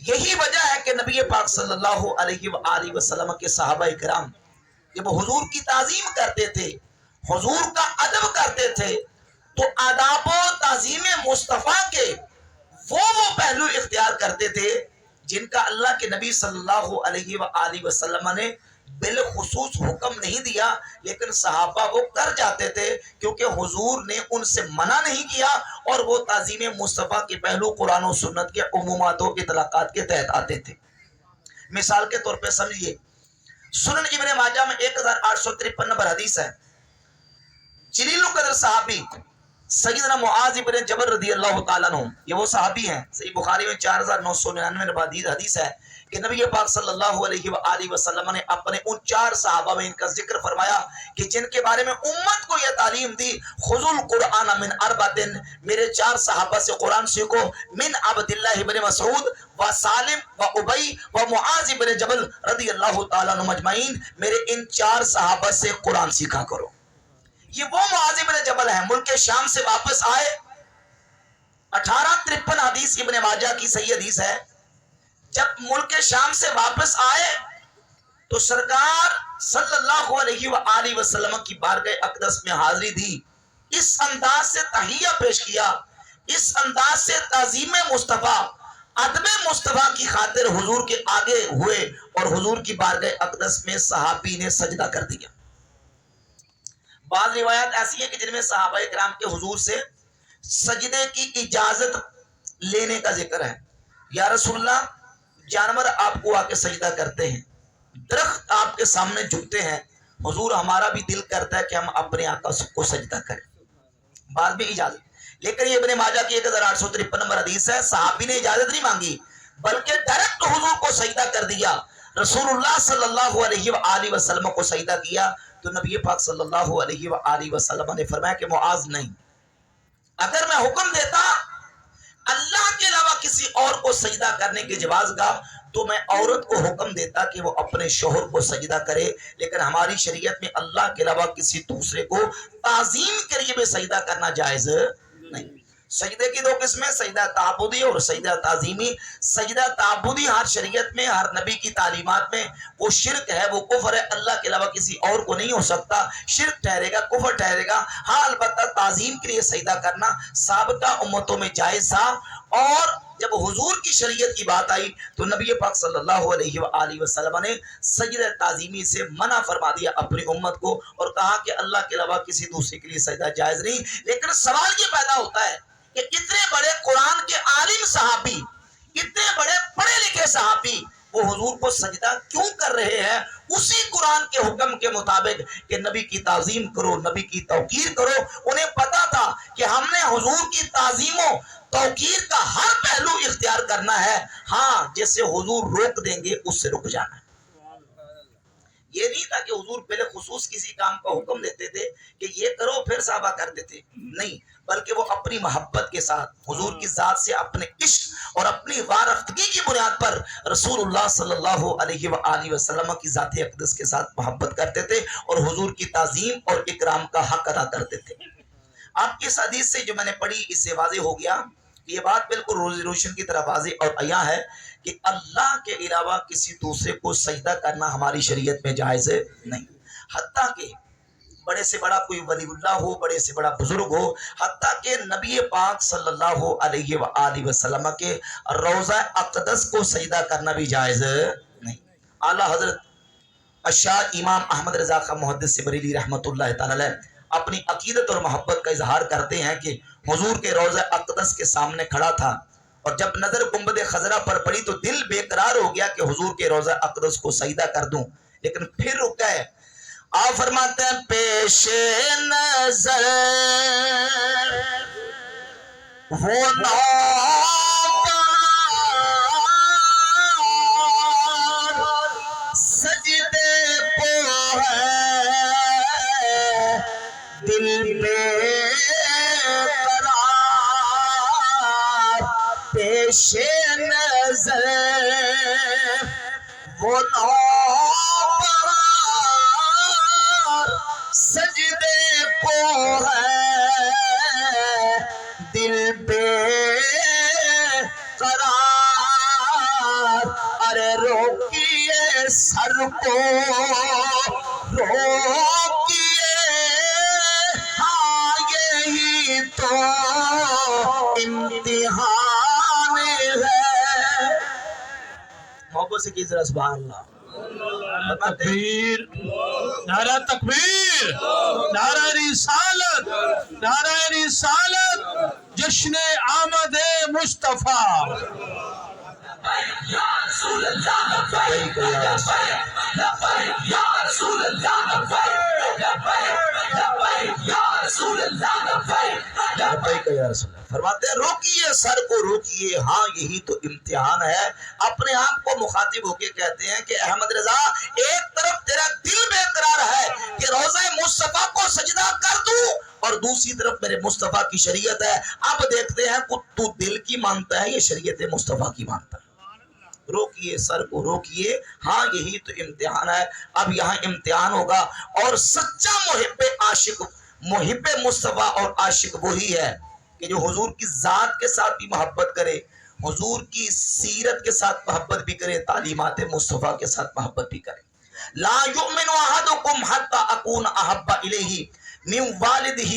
یہی وجہ ہے کہ نبی پاک صلی اللہ علیہ وآلہ وسلم کے صحابہ کرام جب حضور کی تعظیم کرتے تھے، حضور کا ادب کرتے تھے، تو آداب و تعظیم مصطفیٰ کے وہ پہلو اختیار کرتے تھے جن کا اللہ کے نبی صلی اللہ علیہ وآلہ وسلم نے بالخصوص حکم نہیں دیا، لیکن صحابہ وہ کر جاتے تھے کیونکہ حضور نے ان سے منع نہیں کیا، اور وہ تعظیم مصطفیٰ کے پہلو قرآن و سنت کے عمومات و اطلاقات کے تحت آتے تھے۔ مثال کے طور پہ سمجھیے، سنن ابن ماجہ میں 1853 نمبر حدیث ہے، جلیل القدر صحابی سیدنا معاذ ابن جبل رضی اللہ تعالیٰ عنہ، یہ وہ صحابی ہیں، صحیح بخاری میں 4999 نمبر حدیث ہے کہ نبی پاک صلی اللہ علیہ وآلہ وسلم نے اپنے ان 4 صحابہ میں ان کا ذکر فرمایا کہ جن کے بارے میں امت کو یہ تعلیم دی، خذوا القرآن من اربعۃ، میرے 4 صحابہ سے قرآن سیکھو، من عبداللہ ابن مسعود و سالم و ابی و معاذ ابن جبل رضی اللہ تعالیٰ عنہ مجمعین، میرے ان 4 صحابہ سے قرآن سیکھا کرو۔ یہ وہ معاذ ابن جبل ہیں، ملک شام سے واپس آئے، 1853 حدیث ابن ماجہ کی صحیح حدیث ہے، جب ملک شام سے واپس آئے تو سرکار صلی اللہ علیہ وآلہ وسلم کی بارگاہ اقدس میں حاضری دی، اس انداز سے تحیہ پیش کیا، اس انداز سے تعظیم مصطفیٰ، ادب مصطفیٰ کی خاطر حضور کے آگے ہوئے، اور حضور کی بارگاہ اقدس میں صحابی نے سجدہ کر دیا۔ بعض روایات ایسی ہیں کہ جن میں صحابہ کرام کے حضور سے سجدے کی اجازت لینے کا ذکر ہے، یا رسول اللہ جانور آپ کو آ کے سجدہ کرتے ہیں، درخت آپ کے سامنے جھکتے ہیں، حضور ہمارا بھی دل کرتا ہے کہ ہم اپنے آقا کو سجدہ کریں، بعد میں اجازت۔ لیکن یہ ابن ماجہ کی 1853 نمبر حدیث ہے، صحابی نے اجازت نہیں مانگی بلکہ ڈائریکٹ حضور کو سجدہ کر دیا، رسول اللہ صلی اللہ علیہ وآلہ وسلم کو سجدہ کیا، تو نبی پاک صلی اللہ علیہ وآلہ وسلم نے فرمایا کہ معاذ نہیں، اگر میں حکم دیتا اللہ کے علاوہ کسی اور کو سجدہ کرنے کے جواز گاہ، تو میں عورت کو حکم دیتا کہ وہ اپنے شوہر کو سجدہ کرے، لیکن ہماری شریعت میں اللہ کے علاوہ کسی دوسرے کو تعظیم کے لیے بھی سجدہ کرنا جائز نہیں۔ سجدے کی 2 قسمیں، سجدہ تعبدی اور سجدہ تعظیمی۔ سجدہ تعبدی ہر شریعت میں، ہر نبی کی تعلیمات میں وہ شرک ہے، وہ کفر ہے، اللہ کے علاوہ کسی اور کو نہیں ہو سکتا، شرک ٹھہرے گا، کفر ٹھہرے گا۔ ہاں البتہ تعظیم کے لیے سجدہ کرنا سابقہ امتوں میں جائز تھا، اور جب حضور کی شریعت کی بات آئی تو نبی پاک صلی اللہ علیہ وآلہ وسلم نے سجدہ تعظیمی سے منع فرما دیا اپنی امت کو، اور کہا کہ اللہ کے علاوہ کسی دوسرے کے لیے سجدہ جائز نہیں۔ لیکن سوال یہ پیدا ہوتا ہے کہ اتنے بڑے قرآن کے عالم صحابی، اتنے بڑے پڑھے لکھے صحابی، وہ حضور کو سجدہ کیوں کر رہے ہیں اسی قرآن کے حکم کے مطابق کہ نبی کی تعظیم کرو، نبی کی توقیر کرو؟ انہیں پتا تھا کہ ہم نے حضور کی تعظیم و توقیر کا ہر پہلو اختیار کرنا ہے، ہاں جیسے حضور روک دیں گے اس سے رک جانا ہے۔ یہ نہیں تھا کہ حضور پہلے خصوص کسی کام کا حکم دیتے تھے کہ یہ کرو پھر صحابہ کر دیتے، نہیں، بلکہ وہ اپنی محبت کے ساتھ حضور کی ذات سے اپنے عشق اور اپنی وارفتگی کی بنیاد پر رسول اللہ صلی اللہ علیہ وآلہ وسلم کی ذات اقدس کے ساتھ محبت کرتے تھے، اور حضور کی تعظیم اور اکرام کا حق ادا کرتے تھے۔ آپ کی اس حدیث سے جو میں نے پڑھی، اس سے واضح ہو گیا کہ یہ بات بالکل روشن کی طرح واضح اور عیاں ہے کہ اللہ کے علاوہ کسی دوسرے کو سجدہ کرنا ہماری شریعت میں جائز نہیں، حتیٰ کہ بڑے سے بڑا کوئی ولی اللہ ہو، بڑے سے بڑا بزرگ ہو، حتیٰ کہ نبی پاک صلی اللہ علیہ وآلہ وسلم کے روضہ اقدس کو سجدہ کرنا بھی جائز نہیں۔ اعلیٰ حضرت الشاہ امام احمد رضا خان محدث بریلوی رحمۃ اللہ تعالی علیہ اپنی عقیدت اور محبت کا اظہار کرتے ہیں کہ حضور کے روضہ اقدس کے سامنے کھڑا تھا، اور جب نظر گنبد خضرا پر پڑی تو دل بے قرار ہو گیا کہ حضور کے روضہ اقدس کو سجدہ کر دوں، لیکن پھر رک گئے۔ آپ فرماتے ہیں پیش نظر وہ سجدے کو ہے دل بے قرار، پیش نظر وہ سجدے کو ہے دل بے قرار، سر کو روکیے ہاں یہی تو امتحان ہے. محبت سے کس طرح سبحان اللہ. نعرہ تکبیر، نعرہ تکبیر، نعرہ رسالت، نعرہ رسالت، جشن آمد مصطفیٰ. فرماتے ہیں روکیے سر کو روکیے ہاں یہی تو امتحان ہے. اپنے آپ کو مخاطب ہو کے کہتے ہیں کہ احمد رضا ایک طرف تیرا دل بے قرار ہے کہ روضہ مصطفیٰ کو سجدہ کر دوں اور دوسری طرف میرے مصطفیٰ کی شریعت ہے. اب دیکھتے ہیں تو دل کی مانتا ہے یہ شریعت مصطفیٰ کی مانتا ہے. روکیے سر کو روکیے ہاں یہی تو امتحان ہے. اب یہاں امتحان ہوگا اور سچا محب عاشق محب مصطفیٰ اور عاشق وہی ہے کہ جو حضور کی ذات کے ساتھ بھی محبت کرے, حضور کی سیرت کے ساتھ محبت بھی کرے, تعلیمات مصطفیٰ کے ساتھ محبت بھی کرے. لا یؤمن احدکم حتی اکون احب الیہ من والدہ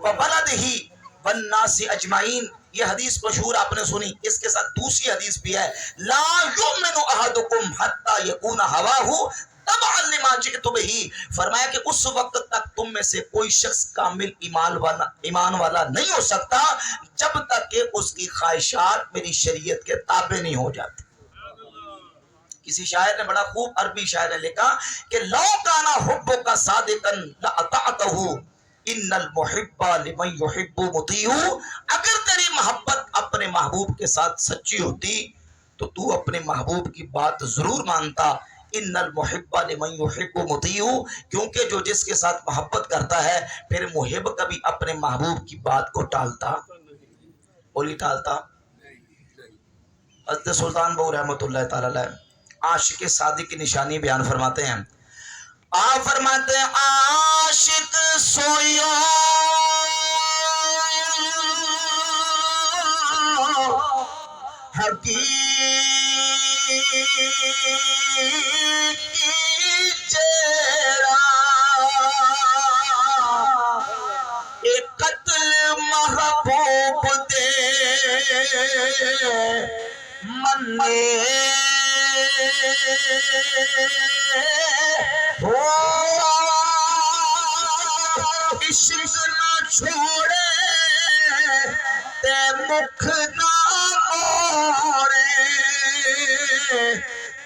وولدہ والناس اجمعین. یہ حدیث مشہور آپ نے سنی. اس کے ساتھ دوسری حدیث بھی ہے لا یؤمن احدکم حتی یکون ہواہ تبعا لما جئت بہ. فرمایا کہ اس وقت تک تم میں سے کوئی شخص کامل ایمان والا نہیں ہو سکتا جب تک کہ اس کی خواہشات میری شریعت کے تابع نہیں ہو جاتی. کسی شاعر نے بڑا خوب عربی شاعر نے لکھا کہ لو کانا حبک صادقا لاطعتہ ان المحب لمن یحب مطیع. اگر تیری محبت اپنے محبوب کے ساتھ سچی ہوتی تو تو اپنے محبوب کی بات ضرور مانتا. ان المحب لمن یحب مطیع, کیونکہ جو جس کے ساتھ محبت کرتا ہے پھر محب کبھی اپنے محبوب کی بات کو ٹالتا بولی ٹالتا. حضرت سلطان بہو رحمۃ اللہ تعالی علیہ عاشق صادق کی نشانی بیان فرماتے ہیں. آپ فرماتے ہیں عاشق سویا حقیقی چہرہ ایک قتل محبوب دے مننے ہو عشق نہ چھوڑے تے مکھ نہ موڑے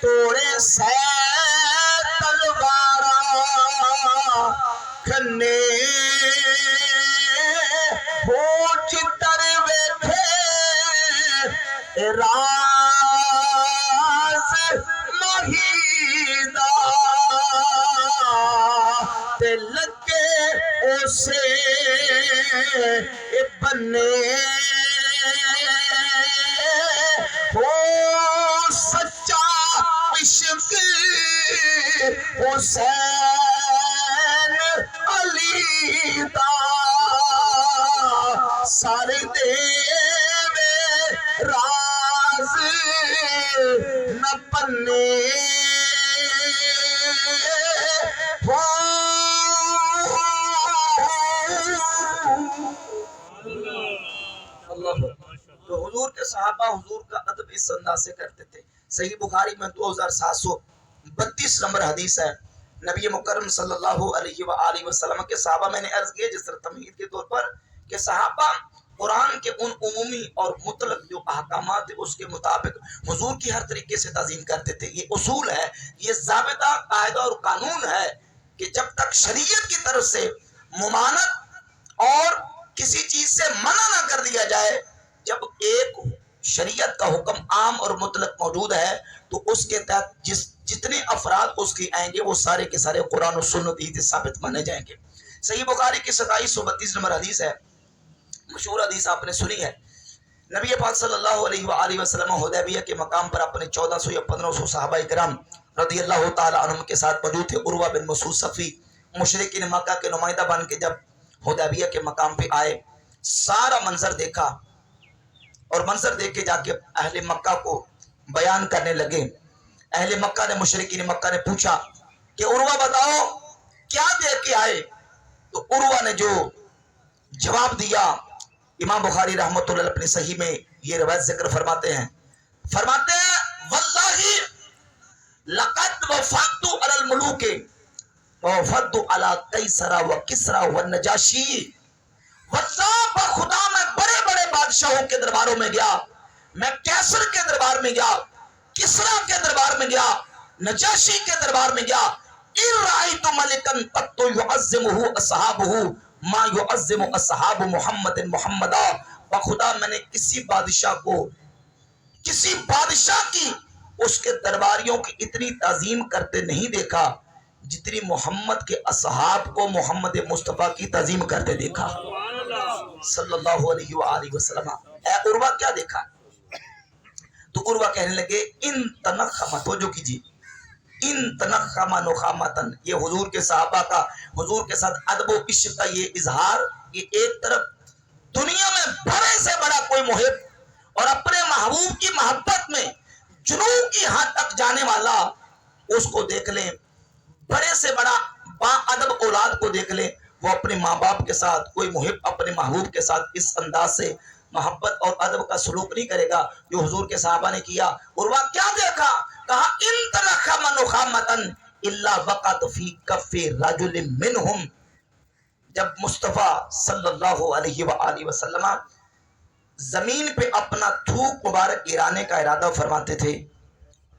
توڑے سے تلوارا کھنے ہو چتر بیٹھے راز مہیدہ تے لگے اسے بنے ہو سچا عشق حسین علی دا سارے دے راز نہ پنے ہو. تو حضور کے صحابہ حضور کا ادب اس انداز سے کرتے تھے. صحیح بخاری میں 2732 نمبر حدیث ہے. نبی مکرم صلی اللہ علیہ وآلہ وسلم کے صحابہ, میں نے عرض کیا جس طرح تمہید کے طور پر کہ صحابہ قرآن کے ان عمومی اور مطلق جو احکامات اس کے مطابق حضور کی ہر طریقے سے تعظیم کرتے تھے. یہ اصول ہے, یہ ضابطہ قاعدہ اور قانون ہے کہ جب تک شریعت کی طرف سے ممانعت اور کسی چیز سے منع نہ کر دیا جائے, جب ایک شریعت کا حکم عام اور مطلق موجود ہے تو اس کے تحت جتنے افراد اس کی آئیں گے وہ سارے کے سارے قرآن و سنت ہی ثابت مانے جائیں گے. صحیح بخاری کی 2732 نمبر حدیث ہے, مشہور حدیث آپ نے سنی ہے. نبی پاک صلی اللہ علیہ وآلہ وسلم حدیبیہ کے مقام پر اپنے 1400 یا 1500 صحابہ کرام رضی اللہ تعالی عنہم کے ساتھ موجود تھے. عروہ بن مسعود ثقفی مشرکین مکہ کے نمائندہ بن کے جب حدیبیہ کے مقام پہ آئے, سارا منظر دیکھا اور منظر دیکھ کے جا کے اہل مکہ کو بیان کرنے لگے. اہل مکہ نے مشرکین مکہ نے پوچھا کہ عروہ بتاؤ کیا دیکھ کے آئے؟ تو عروہ نے جو جواب دیا، امام بخاری رحمۃ اللہ اپنی صحیح میں یہ روایت ذکر فرماتے ہیں واللہ لقد وفدت علی الملوک ووفدت علی قیصر و کسری و نجاشی، واللہ بخدا میں بڑے بڑے بادشاہوں کے درباروں میں گیا، میں کیسر کے دربار میں گیا، کسرا کے دربار میں گیا، نجاشی کے دربار میں گیا، ان رأیت ملکا قط يعظمه اصحابه ما يعظم اصحاب محمد محمدا، بخدا میں نے کسی بادشاہ کی اس کے درباریوں کی اتنی تعظیم کرتے نہیں دیکھا جتنی محمد کے اصحاب کو محمد مصطفیٰ کی تعظیم کرتے دیکھا صلی اللہ علیہ وآلہ وسلم۔ اے عروہ کیا دیکھا؟ تو عروہ کہنے لگے ان تنخمت، توجہ کیجیے، ان تنخم نخامتن، یہ حضور کے صحابہ کا حضور کے ساتھ ادب و عشق کا یہ اظہار، یہ ایک طرف دنیا میں بڑے سے بڑا کوئی محب اور اپنے محبوب کی محبت میں جنون کی حد تک جانے والا، اس کو دیکھ لیں، بڑے سے بڑا با ادب اولاد کو دیکھ لیں، وہ اپنے ماں باپ کے ساتھ، کوئی محب اپنے محبوب کے ساتھ اس انداز سے محبت اور ادب کا سلوک نہیں کرے گا جو حضور کے صحابہ نے کیا۔ عروہ کیا دیکھا؟ کہا ان تنخم نخامتن الا وقعت فی کف رجل منہم، جب مصطفیٰ صلی اللہ علیہ وآلہ وسلم زمین پہ اپنا تھوک مبارک گرانے کا ارادہ فرماتے تھے،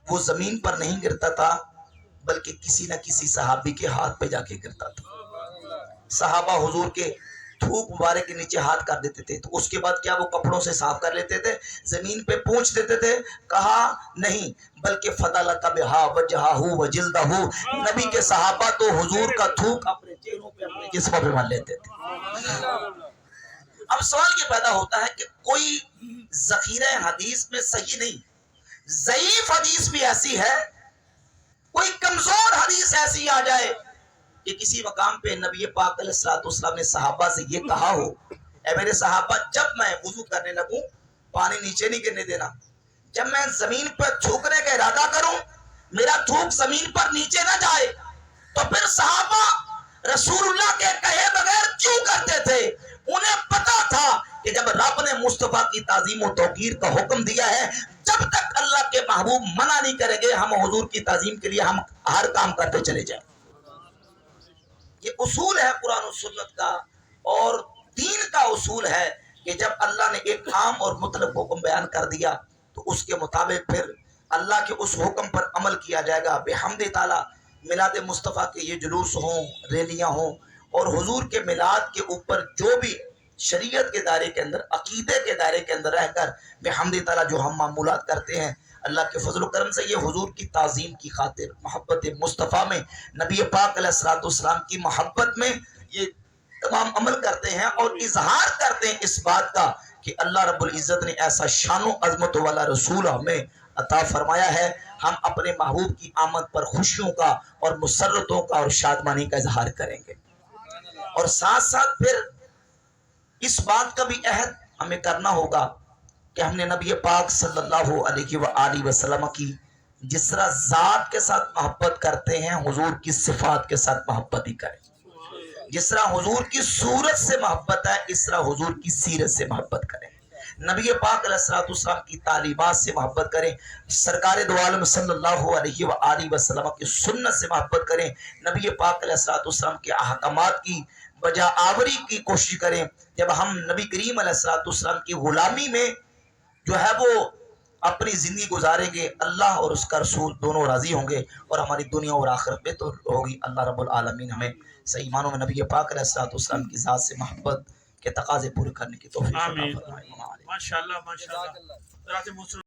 وہ زمین پر نہیں گرتا تھا بلکہ کسی نہ کسی صحابی کے ہاتھ پہ جا کے گرتا تھا۔ صحابہ حضور کے تھوک مبارک کے نیچے ہاتھ کر دیتے تھے تو اس کے بعد کیا وہ کپڑوں سے صاف کر لیتے تھے، زمین پہ پونچھ دیتے تھے؟ کہا نہیں، بلکہ فضلک بہا وجہہ وجلدہ، نبی کے صحابہ تو حضور کا تھوک اپنے چہروں پہ اپنے جسموں پہ مل لیتے تھے۔ اب سوال یہ پیدا ہوتا ہے کہ کوئی ذخیرہ حدیث میں صحیح نہیں، ضعیف حدیث بھی ایسی ہے، کوئی کمزور حدیث ایسی آ جائے کہ کسی مقام پہ نبی پاک علیہ السلام نے صحابہ سے یہ کہا ہو، اے میرے صحابہ جب میں وضو کرنے لگوں پانی نیچے نہیں گرنے دینا، جب میں زمین پر تھوکنے کا ارادہ کروں میرا تھوک زمین پر نیچے نہ جائے، تو پھر صحابہ رسول اللہ کے کہے بغیر کیوں کرتے تھے؟ انہیں پتا تھا کہ جب رب نے مصطفیٰ کی تعظیم و توقیر کا حکم دیا ہے، جب تک اللہ کے محبوب منع نہیں کریں گے ہم حضور کی تعظیم کے لیے ہم ہر کام کرتے چلے جائیں۔ یہ اصول ہے قرآن و سنت کا، اور دین کا اصول ہے کہ جب اللہ نے ایک عام اور مطلق حکم بیان کر دیا تو اس کے مطابق پھر اللہ کے اس حکم پر عمل کیا جائے گا۔ بحمد تعالی میلاد مصطفیٰ کے یہ جلوس ہوں، ریلیاں ہوں، اور حضور کے میلاد کے اوپر جو بھی شریعت کے دائرے کے اندر، عقیدے کے دائرے کے اندر رہ کر بحمد تعالی جو ہم معمولات کرتے ہیں، اللہ کے فضل و کرم سے یہ حضور کی تعظیم کی خاطر، محبت مصطفیٰ میں، نبی پاک علیہ السلام کی محبت میں یہ تمام عمل کرتے ہیں اور اظہار کرتے ہیں اس بات کا کہ اللہ رب العزت نے ایسا شان و عظمت والا رسول ہمیں عطا فرمایا ہے، ہم اپنے محبوب کی آمد پر خوشیوں کا اور مسرتوں کا اور شادمانی کا اظہار کریں گے، اور ساتھ ساتھ پھر اس بات کا بھی عہد ہمیں کرنا ہوگا کہ ہم نے نبی پاک صلی اللہ علیہ وآلہ وسلم کی جس طرح ذات کے ساتھ محبت کرتے ہیں حضور کی صفات کے ساتھ محبت ہی کریں، جس طرح حضور کی صورت سے محبت ہے اس طرح حضور کی سیرت سے محبت کریں، نبی پاک علیہ السلام کی تعلیمات سے محبت کریں، سرکار دو عالم صلی اللہ علیہ وآلہ وسلم کی سنت سے محبت کریں، نبی پاک علیہ السلام کے احکامات کی بجا آوری کی کوشش کریں۔ جب ہم نبی کریم علیہ السلام کی غلامی میں جو ہے وہ اپنی زندگی گزاریں گے، اللہ اور اس کا رسول دونوں راضی ہوں گے اور ہماری دنیا اور آخرت میں تو ہوگی۔ اللہ رب العالمین ہمیں صحیح معنوں میں نبی پاک علیہ السلام کی ذات سے محبت کے تقاضے پورے کرنے کی توفیق عطا فرمائے۔ ماشاءاللہ ماشاءاللہ۔